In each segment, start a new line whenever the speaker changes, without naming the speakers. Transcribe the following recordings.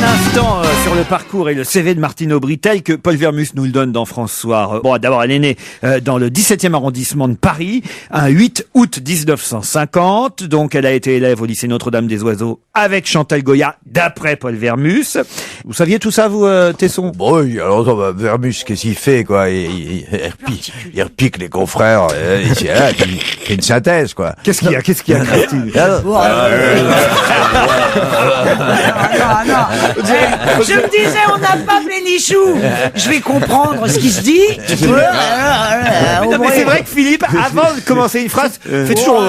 instant sur le parcours et le CV de Martine Aubry tel que Paul Vermus nous le donne dans France Soir. Bon, d'abord, elle est née dans le 17e arrondissement de Paris, un 8 août 1950. Donc, elle a été élève au lycée Notre-Dame des Oiseaux avec Chantal Goya, d'après Paul Vermus. Vous saviez tout ça, vous, Tesson?
Bon, oui, alors Vermus, qu'est-ce qu'il fait, quoi? Il repique les confrères, il fait une synthèse, quoi.
Qu'est-ce qu'il y a, Christine?
Je me disais, on n'a pas Bénichou. Je vais comprendre ce qui se dit.
Non, mais c'est vrai que Philippe, avant de commencer une phrase, fait toujours...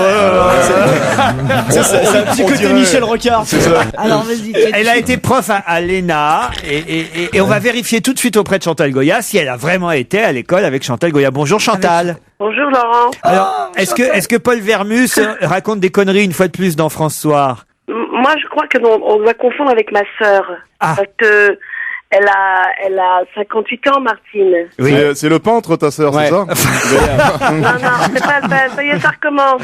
C'est un petit côté Michel Rocard.
Alors, vas-y.
Elle a été prof à l'ENA et on va vérifier tout de suite auprès de Chantal Goya si elle a vraiment été à l'école avec Chantal Goya. Bonjour Chantal.
Bonjour Laurent.
Alors, est-ce que Paul Vermus raconte des conneries une fois de plus dans France Soir?
Moi, je crois que on doit confondre avec ma sœur.
Ah.
Parce que elle a 58 ans, Martine.
Oui.
C'est le peintre, ta sœur, c'est ça?
Non, c'est pas le peine. Ça y est, ça recommence.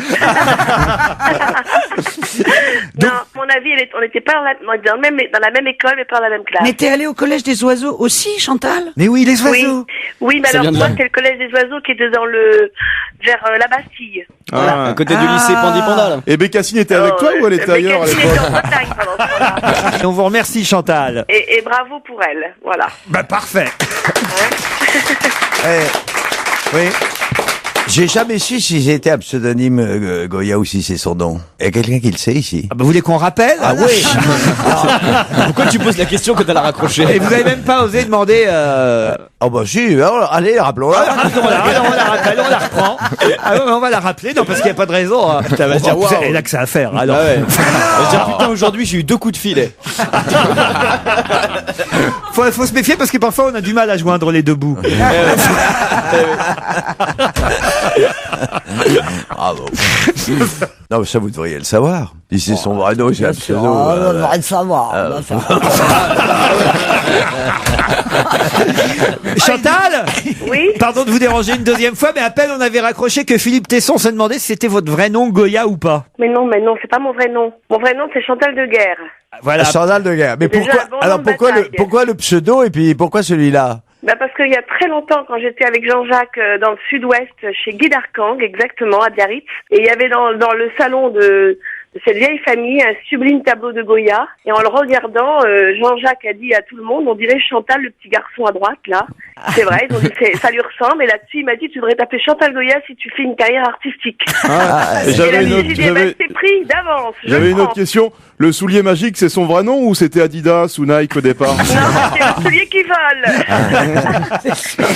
Non, à mon avis, on n'était pas dans la même école, mais pas dans la même classe.
Mais t'es allé au collège des oiseaux aussi, Chantal?
Mais oui, les oiseaux.
Oui, mais
Ça
alors
vient de
moi,
là.
c'est le collège des oiseaux qui était vers la Bastille.
Ah.
À côté du lycée Pandipanda, là.
Et Bécassine était avec toi ou elle était ailleurs à
Bécassine
l'époque?
était en Bretagne pendant ce temps-là.
On vous remercie Chantal.
Et bravo pour elle, voilà.
Bah parfait.
Oui. J'ai jamais su si c'était un pseudonyme Goya ou si c'est son nom. Il y a quelqu'un qui le sait ici?
Ah bah, vous voulez qu'on rappelle?
Ah oui.
Pourquoi tu poses la question quand elle a raccroché?
Et vous avez même pas osé demander...
Ah bah si, alors, allez, rappelons-la.
Rappelons-la, on la rappelle, on la reprend. Ah ouais, on va la rappeler, non, parce qu'il n'y a pas de raison. Hein.
Ça va se dire, waouh.
C'est là que ça a à faire. Alors.
Ah ouais. Je vais dire, putain, aujourd'hui, j'ai eu 2 coups de filet.
Faut se méfier parce que parfois on a du mal à joindre les deux bouts.
Ah bon. Non, mais ça, vous devriez le savoir. Si c'est son vrai nom, c'est un pseudo.
on devrait le savoir.
Chantal,
Oui.
pardon de vous déranger une deuxième fois, mais à peine on avait raccroché que Philippe Tesson se demandait si c'était votre vrai nom Goya ou pas.
Mais non, c'est pas mon vrai nom. Mon vrai nom, c'est Chantal de Guerre.
Voilà.
Scandale de guerre. Mais
C'est déjà
pourquoi,
un bon
alors
nom de bataille.
pourquoi le pseudo et puis pourquoi celui-là?
Parce qu'il y a très longtemps, quand j'étais avec Jean-Jacques dans le sud-ouest, chez Guy d'Arcang, exactement, à Biarritz, et il y avait dans le salon de cette vieille famille un sublime tableau de Goya, et en le regardant, Jean-Jacques a dit à tout le monde, on dirait Chantal, le petit garçon à droite, là. C'est vrai, ils ont dit, ça lui ressemble, et là-dessus, il m'a dit, tu devrais t'appeler Chantal Goya si tu fais une carrière artistique.
Et
Et là, j'ai dit, c'est pris d'avance.
J'avais une autre question. Le soulier magique, c'est son vrai nom ou c'était Adidas ou Nike au départ?
Non, c'est le soulier qui vole.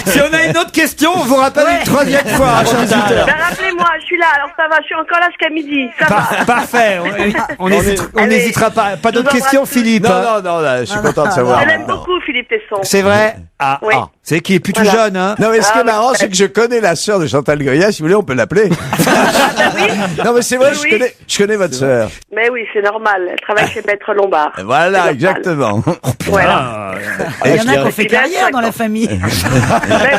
Si on a une autre question, on vous rappelle une troisième fois, hein, Chantal.
Ben, rappelez-moi, je suis là, alors ça va, je suis encore là jusqu'à midi, ça va.
Parfait. On
Allez,
n'hésitera pas. Pas d'autres
je vous
questions,
embrasse.
Philippe?
Non, là, je suis content de savoir.
Je l'aime
maintenant.
beaucoup, Philippe Tesson.
C'est vrai?
Oui.
C'est qu'il est plus tout
Voilà.
jeune, hein?
Non, mais ce qui est
Ah,
marrant, c'est que je connais la sœur de Chantal Goya. Si vous voulez, on peut l'appeler. Non, mais c'est vrai,
Oui.
je connais votre sœur.
Mais oui, c'est normal. Elle travaille chez Maître Lombard.
Voilà,
C'est normal.
exactement.
Voilà.
Il y en a qui ont
Et
fait
puis,
carrière
elle,
dans la famille.
Ben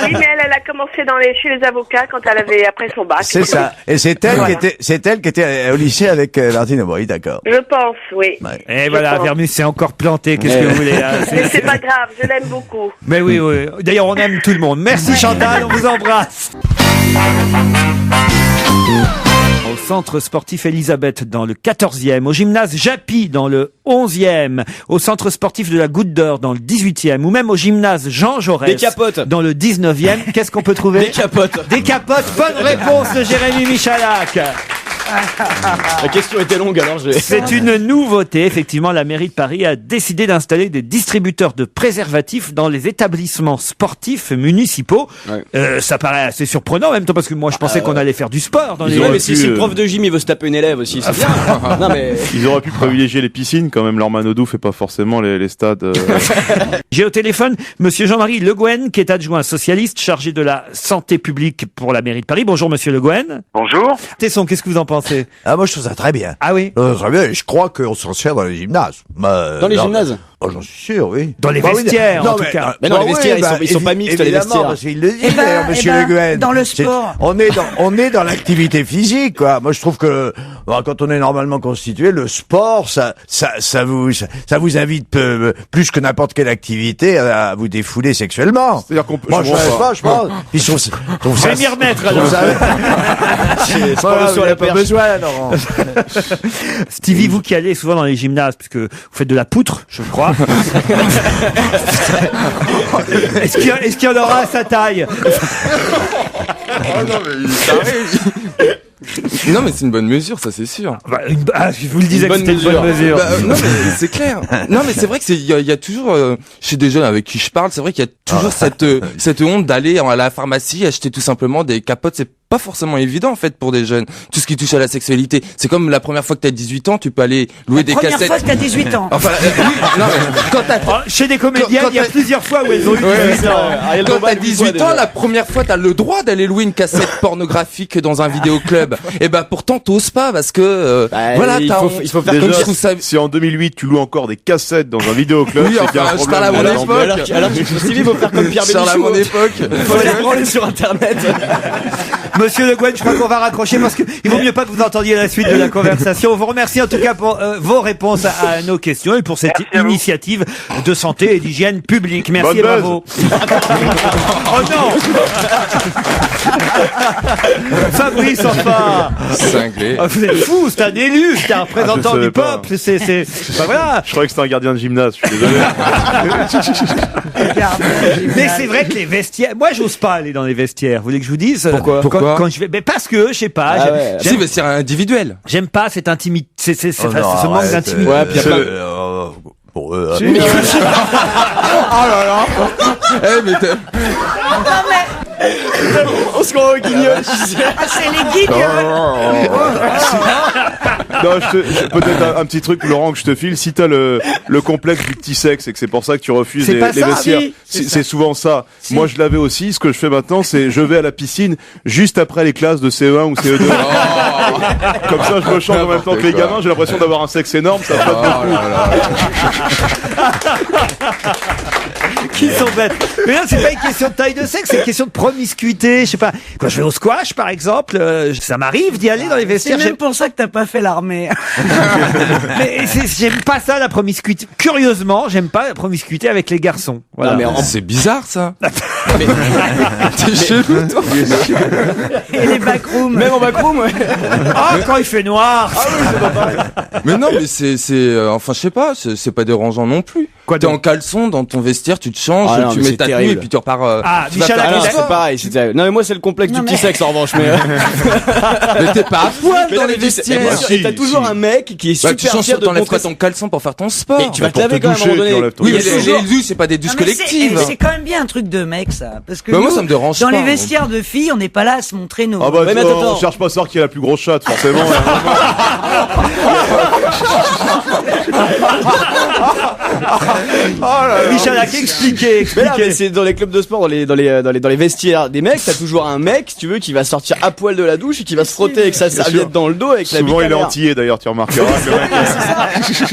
oui, mais elle a commencé chez les avocats quand elle avait après son bac.
C'est ça. Et c'est elle qui était au lycée avec Martine Aubry, d'accord.
Je pense, oui.
Ouais.
Et
Je
voilà,
pense.
Vermus s'est encore planté. Qu'est-ce que vous voulez? Hein,
Mais c'est pas grave, je l'aime beaucoup.
Mais oui. D'ailleurs, on aime tout le monde. Merci Chantal, on vous embrasse. Au centre sportif Elisabeth dans le 14e, au gymnase Japy dans le 11e, au centre sportif de la Goutte d'Or dans le 18e, ou même au gymnase Jean Jaurès
Des capotes.
dans le 19e. Qu'est-ce qu'on peut trouver?
Des capotes.
Des capotes. Bonne réponse de Jérémy Michalak.
La question était longue, alors je vais...
C'est une nouveauté. Effectivement, la mairie de Paris a décidé d'installer des distributeurs de préservatifs dans les établissements sportifs municipaux.
Ouais.
Ça paraît assez surprenant en même temps parce que moi je pensais qu'on allait faire du sport dans les...
Ouais,
auraient
mais
pu,
si le prof de gym il veut se taper une élève aussi, c'est bien. Non mais
Ils auraient pu privilégier les piscines quand même. Leur Manodou fait pas forcément les stades.
J'ai au téléphone monsieur Jean-Marie Le Gouen qui est adjoint socialiste chargé de la santé publique pour la mairie de Paris. Bonjour monsieur Le Gouen.
Bonjour.
Tesson, qu'est-ce que vous en pensez?
Ah, moi, je trouve ça très bien.
Ah oui.
Très bien. Je crois qu'on s'en sert dans les gymnases.
dans les gymnases.
Oh, j'en suis sûr, oui.
Dans les
Bah oui,
vestiaires,
non,
en tout
mais,
cas.
Mais non, les vestiaires, ils sont pas mixtes, les
évidemment,
vestiaires.
parce qu'il le dit,
Eh ben,
d'ailleurs, monsieur
eh ben,
Le Guen.
dans le
C'est-
sport.
On est dans l'activité physique, quoi. Moi, je trouve que, quand on est normalement constitué, le sport, ça vous invite plus que n'importe quelle activité à vous défouler sexuellement.
C'est-à-dire qu'on peut.
Moi, je sais pas, je pense. Puis je trouve
Je
ça.
vais m'y remettre,
je trouve
alors.
ça-
Sport
Voilà,
sur
vous
la
n'avez pas
perche.
besoin, Laurent.
Stevie, vous qui allez souvent dans les gymnases, puisque vous faites de la poutre, je crois. Est-ce qu'il y en aura à sa taille?
Non, mais c'est une bonne mesure, ça c'est sûr.
Je vous le disais que
bonne
c'était une bonne mesure.
Bah, non, mais c'est clair. Non, mais c'est vrai que il y a toujours, chez des jeunes avec qui je parle, c'est vrai qu'il y a toujours cette honte d'aller à la pharmacie acheter tout simplement des capotes. C'est pas forcément évident en fait pour des jeunes. Tout ce qui touche à la sexualité, c'est comme la première fois que t'as 18 ans, tu peux aller louer des
Première
cassettes.
fois que t'as 18 ans.
Enfin, oui, non, mais quand t'as
Oh, chez des comédiennes,
Quand
il y a
t'as-
plusieurs fois où elles ont eu 18 ans.
Ariel
Quand
Dombal,
t'as
huit fois
18 ans,
déjà.
la première fois, t'as le droit d'aller louer une cassette pornographique dans un vidéoclub. Et ben pourtant, t'oses pas parce que
Bah,
voilà,
il
t'as
faut-
honte.
il faut faire
Déjà,
comme
je trouve ça.
Si en 2008 tu loues encore des cassettes dans un vidéoclub,
Oui,
c'est qu'il y a
enfin,
un
je
problème.
parle à mon
Alors,
époque.
Alors, Stevie, faut faire comme Pierre
Charles, à
Bénichou.
mon époque.
Faut aller branler sur Internet.
Monsieur Le Guen, je crois qu'on va raccrocher parce qu'il vaut mieux pas que vous entendiez la suite de la conversation. On vous remercie en tout cas pour vos réponses à nos questions et pour cette initiative de santé et d'hygiène publique. Merci
Bonne
et
buzz.
bravo. Oh non Fabrice, enfin
Cinglé.
Oh, vous êtes fou, c'est un élu, c'est un représentant
savais
du
pas.
peuple. C'est bah voilà.
Je croyais que c'était un gardien de gymnase, je suis désolé.
Mais c'est vrai que les vestiaires, moi j'ose pas aller dans les vestiaires. Vous voulez que je vous dise
Pourquoi
quand je vais, mais parce que je sais pas,
Ah ouais.
Si, mais c'est individuel.
j'aime pas cette intimité, ce
Oh non,
manque
arrête,
d'intimité.
Ouais, puis il y a plein
Pour eux,
Eh, mais
On se croit au guignol.
Ah, c'est les guignols.
Non, peut-être un petit truc, Laurent, que je te file. Si t'as le complexe du petit sexe et que c'est pour ça que tu refuses
C'est
les
pas ça,
vestiaires,
oui,
c'est souvent ça. Moi, je l'avais aussi. Ce que je fais maintenant, c'est je vais à la piscine juste après les classes de CE1 ou CE2. Comme ça, je me change en même temps que les gamins. J'ai l'impression d'avoir un sexe énorme. Ça flotte beaucoup.
Qui sont bêtes. Mais non, c'est pas une question de taille de sexe, c'est une question de promiscuité. Je sais pas. Quand je vais au squash, par exemple, ça m'arrive d'y aller dans les
C'est
vestiaires.
même pour ça que t'as pas fait l'armée.
Mais j'aime pas ça, la promiscuité. Curieusement, j'aime pas la promiscuité avec les garçons. Voilà.
Non, mais en-
c'est bizarre ça. T'es chelou toi.
Et les backrooms.
Même en backroom, ouais.
Ah, quand il fait noir.
Mais non, mais enfin je sais pas, c'est pas dérangeant non plus.
Quoi
T'es
donc
en caleçon dans ton vestiaire, tu te changes,
Ah non,
tu
mais
mets
c'est
ta tenue
terrible.
et puis tu repars.
Ah,
tu vas
Michel
faire
Ah
un
non,
Aguilar.
sport.
c'est pareil, c'est terrible. Non, mais moi, c'est le complexe
Non,
du petit
mais-
sexe, en revanche, mais.
Mais t'es pas à poil
Mais
dans
non,
les
mais tu sais,
vestiaires.
bien sûr, et t'as toujours un mec qui est
Bah, tu
super
changes,
fier de
t'enlèves
montrer
pas ton caleçon pour faire ton sport.
Et tu vas te
pour
laver
te
quand même à un moment
doucher, tu
donné.
enlèves ton
Oui,
Il
mais
y a
les
toujours-
élus, c'est pas des douches
Non, mais
collectives.
c'est quand même bien un truc de mec, ça. Parce que
Bah,
nous,
moi, ça me dérange
dans
pas.
les vestiaires de filles, on n'est pas là à se montrer nos.
Ah bah,
Ouais, mais attends.
on cherche pas à savoir qui a la plus grosse chatte, forcément.
Michel Aguilar, expliquez.
Mais là, mais c'est dans les clubs de sport, dans les vestiaires des mecs, t'as toujours un mec, si tu veux, qui va sortir à poil de la douche et qui va se frotter avec sa serviette
sûr.
dans le dos avec la
Souvent,
bite à
il est
l'air.
antillais d'ailleurs, tu remarqueras. le mec.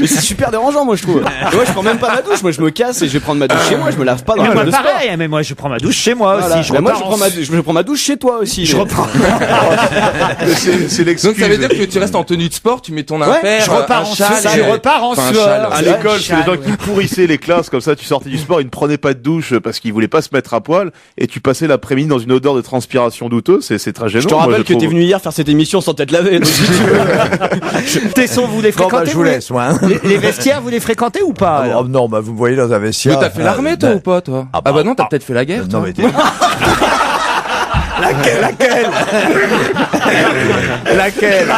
Mais c'est super dérangeant, moi, je trouve. Et moi, je prends même pas ma douche. Moi, je me casse et je vais prendre ma douche chez moi. Je me lave pas dans
Mais
la
moi,
club de sport.
pareil, mais moi je prends ma douche chez moi
Voilà.
aussi.
Bah, moi,
repars en-
je prends ma douche chez toi aussi.
Je
mais-
reprends.
C'est l'excuse.
Donc ça veut dire que tu restes en tenue de sport, tu mets ton impair,
je repars
un
en
châle,
sueur, je repars en
enfin, un
sueur.
châle.
À l'école, c'est les gens qui pourrissaient les classes comme ça. Tu sortais du sport, ils ne prenaient pas de douche parce qu'ils voulaient pas se mettre à poil, et tu passais l'après-midi dans une odeur de transpiration douteuse. C'est très gênant.
Je te
moi,
rappelle que
trouve.
t'es venu hier faire cette émission sans t'être lavé. Donc, si tu veux.
Tesson, vous les
Bon, bah,
fréquentez
je vous laisse, moi. Hein.
les vestiaires, vous les fréquenttez ou pas alors
Oh, non, bah, vous me voyez dans un
Mais
vestiaire.
t'as fait l'armée toi ou pas toi?
Ah
Ah
bah,
bah non, t'as
ah.
peut-être fait la guerre.
Non,
toi.
mais t'es...
Laquelle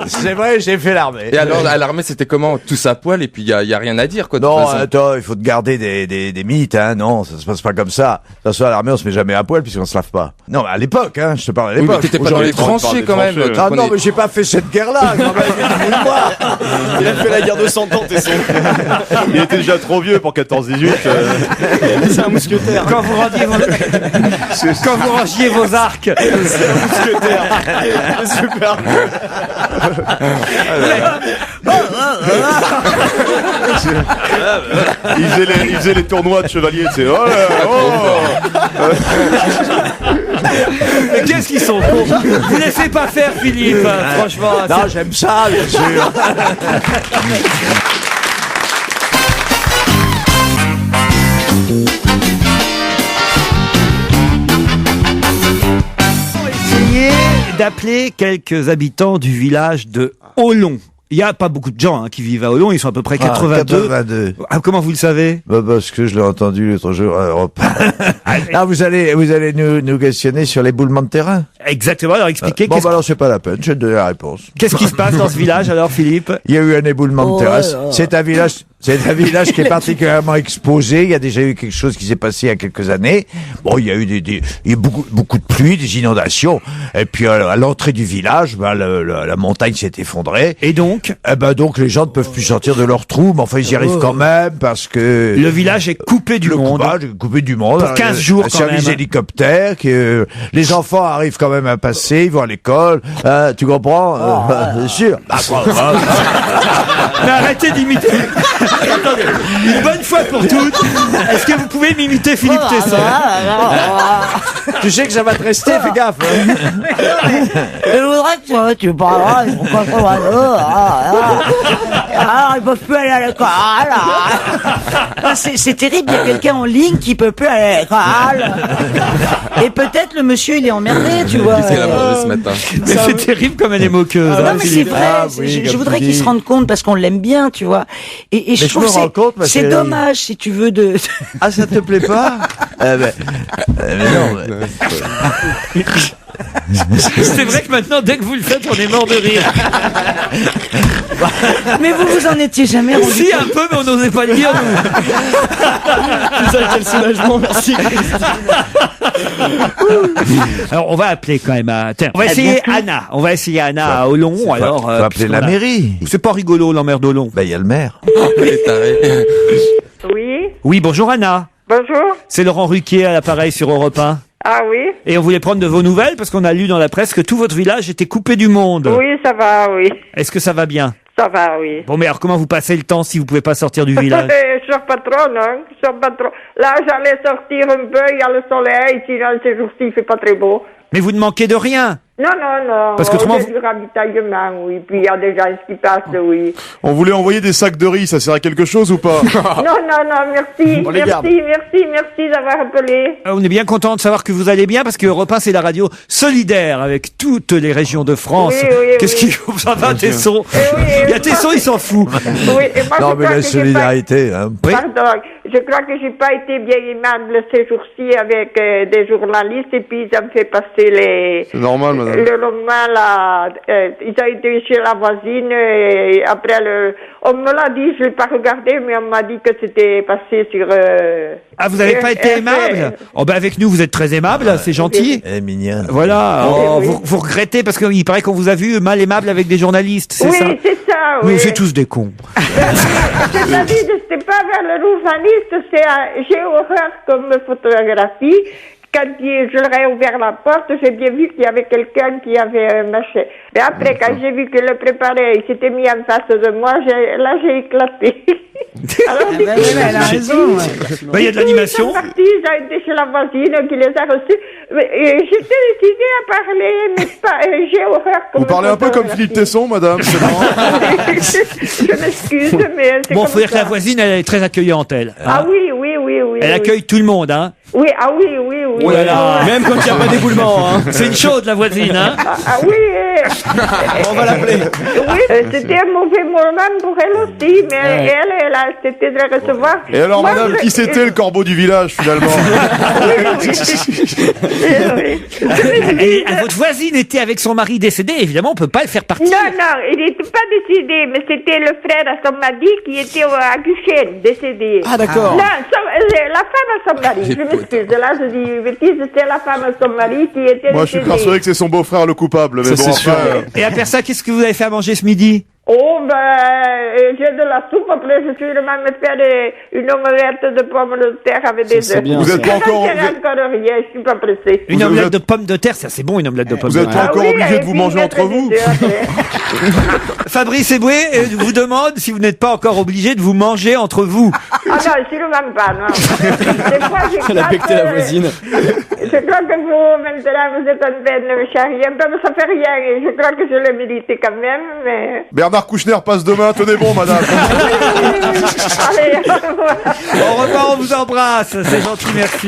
C'est vrai, j'ai fait l'armée.
Et alors à l'armée c'était comment? Tous à poil et puis y a rien à dire quoi. de toute
Non,
façon.
attends, il faut te garder des mythes, hein. Non, ça se passe pas comme ça. De toute façon, à l'armée, on se met jamais à poil puisqu'on se lave pas. Non, mais à l'époque, hein, je te parle à
Oui,
l'époque.
mais t'étais pas dans les tranchées quand même.
tranchées,
tu
Ah non,
prenais-
mais j'ai pas fait cette guerre-là, quand même.
Il a fait la guerre de 100 ans, t'es son.
Il était déjà trop vieux pour 14-18.
C'est un mousquetaire.
Quand vous rangiez vos arcs.
Super.
Il faisait les tournois de chevaliers, tu sais. Oh là,
Mais qu'est-ce qu'ils sont cons. Vous laissez pas faire, Philippe. Franchement.
Non, j'aime ça, bien sûr.
Essayez d'appeler quelques habitants du village de Olon. Il n'y a pas beaucoup de gens qui vivent à Olon, ils sont à peu près 82.
82.
Ah, comment vous le savez?
Bah parce que je l'ai entendu l'autre jour à Europe. Ah, vous allez nous questionner sur l'éboulement de terrain.
Exactement, alors expliquez.
Bon, bah alors c'est pas la peine, je vais te donner la réponse.
Qu'est-ce qui se passe dans ce village alors, Philippe?
Il y a eu un éboulement de terrasse. C'est un village qui est particulièrement exposé. Il y a déjà eu quelque chose qui s'est passé il y a quelques années. Bon, il y a eu il y a beaucoup de pluie, des inondations. Et puis à l'entrée du village, bah, la montagne s'est effondrée.
Et donc?
Donc les gens ne peuvent plus sortir de leur trou, mais enfin ils y arrivent quand même parce que
le village est coupé du monde.
Coupé du monde.
Pour 15 jours
un
quand
service
même.
Hélicoptère, les enfants arrivent quand même à passer, ils vont à l'école. Tu comprends? C'est sûr.
Mais arrêtez d'imiter. Attendez, une bonne fois pour toutes, est-ce que vous pouvez m'imiter Philippe Tesson?
Tu sais que ça va te rester, fais gaffe.
Je voudrais que tu parles, ils sont pas trop alors ils peuvent plus aller à l'école. C'est terrible, il y a quelqu'un en ligne qui peut plus aller à l'école. Et peut-être le monsieur il est emmerdé, tu vois.
Qu'est-ce qu'elle a mangé ce matin?
Mais c'est terrible comme elle est moqueuse.
Non mais c'est
Philippe.
vrai, je voudrais qu'ils se rendent compte parce qu'on l'aime bien, tu vois. Et je trouve que c'est dommage si tu veux de...
Ah, ça te plaît pas? Mais non.
C'est vrai que maintenant, dès que vous le faites, on est mort de rire.
Mais vous en étiez jamais rendu
Si, un peu, mais on n'osait pas le dire, nous.
Putain, quel soulagement, merci.
Alors, on va appeler quand même à... Tiens, on va essayer Anna. On va essayer Anna à Olon. Alors,
Faut appeler la
puisqu'on a-
mairie.
C'est pas rigolo, l'emmerde d'Olon.
Bah, il y a le maire.
Elle est tarée.
Oui,
Oui, bonjour Anna.
bonjour.
C'est Laurent Ruquier à l'appareil sur Europe 1.
Ah oui,
Et on voulait prendre de vos nouvelles parce qu'on a lu dans la presse que tout votre village était coupé du monde.
oui, ça va, oui.
Est-ce que ça va bien?
Ça va, oui.
Bon, mais alors comment vous passez le temps si vous pouvez pas sortir du village?
Je sors pas trop, non. Je sors pas trop. Là, j'allais sortir un peu, il y a le soleil, sinon ces jours-ci, il fait pas très beau.
Mais vous ne manquez de rien.
Non, non, non.
Parce qu'autrement,
J'ai du ravitaillement, oui. Puis il y a des gens qui passent, oui.
On voulait envoyer des sacs de riz, ça sert à quelque chose ou pas?
Non, non, non, merci.
On les garde.
Merci d'avoir appelé.
On est bien content de savoir que vous allez bien parce que Europe 1, c'est la radio solidaire avec toutes les régions de France.
Oui, oui,
Qu'est-ce
oui.
qui ça va, Tesson?
oui,
Il y a Tesson, il s'en fout.
Oui, et moi,
Non,
je
mais
crois
la
que j'ai
solidarité, hein.
Oui.
Pardon, je crois que j'ai pas été bien aimable ces jours-ci avec des journalistes et puis ils ont fait passer les...
C'est normal, madame.
Le lendemain, là, ils ont été chez la voisine et après on me l'a dit, je l'ai pas regardé, mais on m'a dit que c'était passé sur...
Ah, vous n'avez pas été aimable? Oh, ben avec nous, vous êtes très aimable, c'est gentil.
Elle est mignonne.
Voilà. Oh,
oui.
vous regrettez parce qu'il paraît qu'on vous a vu mal aimable avec des journalistes, c'est ça?
Oui, c'est ça, oui.
Nous, c'est tous des cons.
C'est-à-dire, c'était pas vers le journaliste, j'ai horreur comme photographie. Quand je leur ai ouvert la porte, j'ai bien vu qu'il y avait quelqu'un qui avait un machin. Mais après, quand j'ai vu que le préparé, il s'était mis en face de moi, j'ai éclaté. Alors, du coup,
elle a raison.
Ben, il y a de l'animation.
Ils sont partis, j'ai été chez la voisine qui les a reçus. J'étais décidée à parler, mais pas, j'ai horreur comme
Vous parlez un peu comme
photographie.
Philippe Tesson, madame, c'est marrant.
Je m'excuse, mais c'est
Bon,
comme
faut dire que
ça.
la voisine, elle est très accueillante, elle.
Ah oui, oui, oui, oui.
Elle
oui.
accueille tout le monde, hein.
Oui, ah oui, oui, oui.
Oh là là.
Même quand il n'y a pas d'éboulement, hein.
C'est une chaude, la voisine, hein.
Ah oui,
On va l'appeler.
oui, c'était un mauvais moment pour elle aussi, mais elle a accepté de la recevoir.
Et alors,
Moi,
madame,
je-
qui c'était le corbeau du village, finalement?
Et votre voisine était avec son mari décédé, évidemment, on peut pas le faire partir.
Non, non, il n'était pas décédé, mais c'était le frère à son mari qui était à Guchen, décédé.
Ah, d'accord.
Non, la femme à son mari, je m'excuse, là je dis une bêtise, c'était la femme à son mari qui était
Moi, je suis
décédée.
persuadé que c'est son beau-frère le coupable, mais
Ça,
bon,
c'est
après...
sûr.
Et à part ça, qu'est-ce que vous avez fait à manger ce midi?
Oh, j'ai de la soupe. Après, je suis même faire une omelette de pommes de terre avec des œufs.
Vous êtes pas encore...
encore rien, je suis pas pressée.
Une omelette de pommes de terre, ça c'est bon, une omelette de pommes de terre.
Vous êtes pas encore obligé de vous manger entre vous.
Fabrice Eboué vous demande si vous n'êtes pas encore obligé de vous manger entre vous.
Ah non, je ne même pas, non. Des fois, je
Elle a becté la voisine.
Je crois que vous, maintenant, vous êtes en train de me charrier un peu, mais ça fait rien. Et je crois que je l'ai mérité quand même, mais...
Bernard Kouchner passe demain, tenez bon, madame.
Allez, au revoir.
Au revoir, on vous embrasse, c'est gentil, merci.